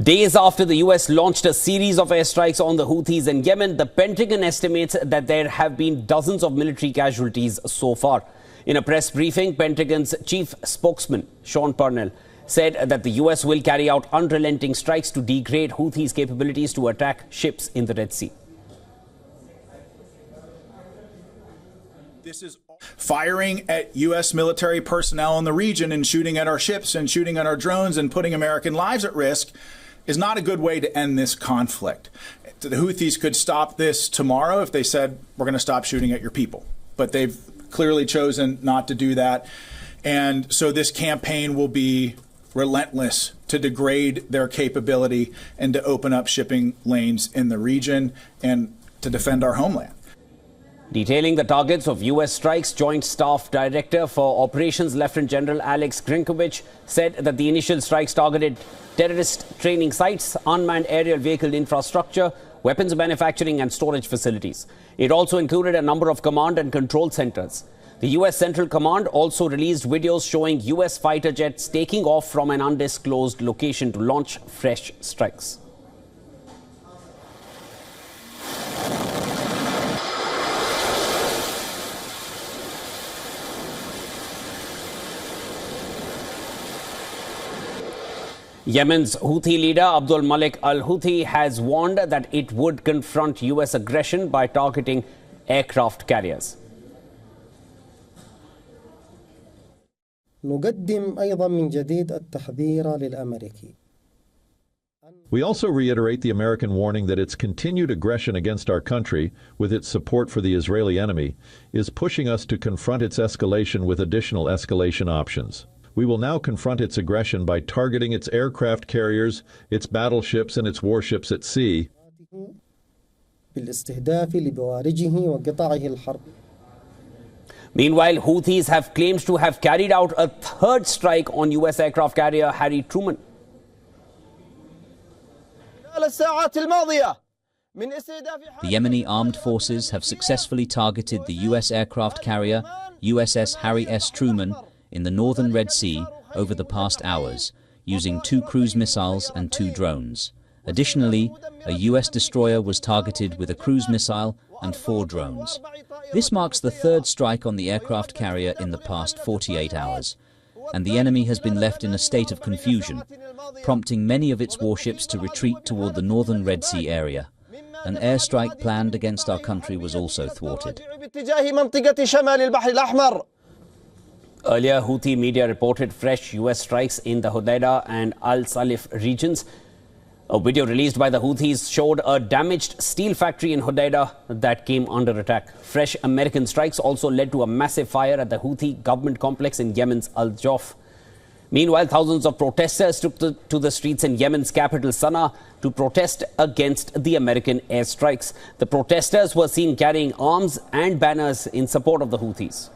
Days after the US launched a series of airstrikes on the Houthis in Yemen, the Pentagon estimates that there have been dozens of military casualties so far. In a press briefing, Pentagon's chief spokesman, Sean Parnell, said that the US will carry out unrelenting strikes to degrade Houthis' capabilities to attack ships in the Red Sea. This is firing at U.S. military personnel in the region and shooting at our ships and shooting at our drones and putting American lives at risk is not a good way to end this conflict. The Houthis could stop this tomorrow if they said, we're going to stop shooting at your people. But they've clearly chosen not to do that. And so this campaign will be relentless to degrade their capability and to open up shipping lanes in the region and to defend our homeland. Detailing the targets of U.S. strikes, Joint Staff Director for Operations Lieutenant General Alex Grinkovich said that the initial strikes targeted terrorist training sites, unmanned aerial vehicle infrastructure, weapons manufacturing and storage facilities. It also included a number of command and control centers. The U.S. Central Command also released videos showing U.S. fighter jets taking off from an undisclosed location to launch fresh strikes. Yemen's Houthi leader Abdul Malik al-Houthi has warned that it would confront U.S. aggression by targeting aircraft carriers. We also reiterate the American warning that its continued aggression against our country, with its support for the Israeli enemy, is pushing us to confront its escalation with additional escalation options. We will now confront its aggression by targeting its aircraft carriers, its battleships and its warships at sea. Meanwhile, Houthis have claimed to have carried out a third strike on U.S. aircraft carrier Harry Truman. The Yemeni armed forces have successfully targeted the U.S. aircraft carrier USS Harry S. Truman in the northern Red Sea over the past hours, using 2 cruise missiles and 2 drones. Additionally, a U.S. destroyer was targeted with a cruise missile and 4 drones. This marks the 3rd strike on the aircraft carrier in the past 48 hours, and the enemy has been left in a state of confusion, prompting many of its warships to retreat toward the northern Red Sea area. An airstrike planned against our country was also thwarted. Earlier, Houthi media reported fresh U.S. strikes in the Hodeidah and Al Salif regions. A video released by the Houthis showed a damaged steel factory in Hodeidah that came under attack. Fresh American strikes also led to a massive fire at the Houthi government complex in Yemen's Al Jawf. Meanwhile, thousands of protesters took to the streets in Yemen's capital Sana'a to protest against the American airstrikes. The protesters were seen carrying arms and banners in support of the Houthis.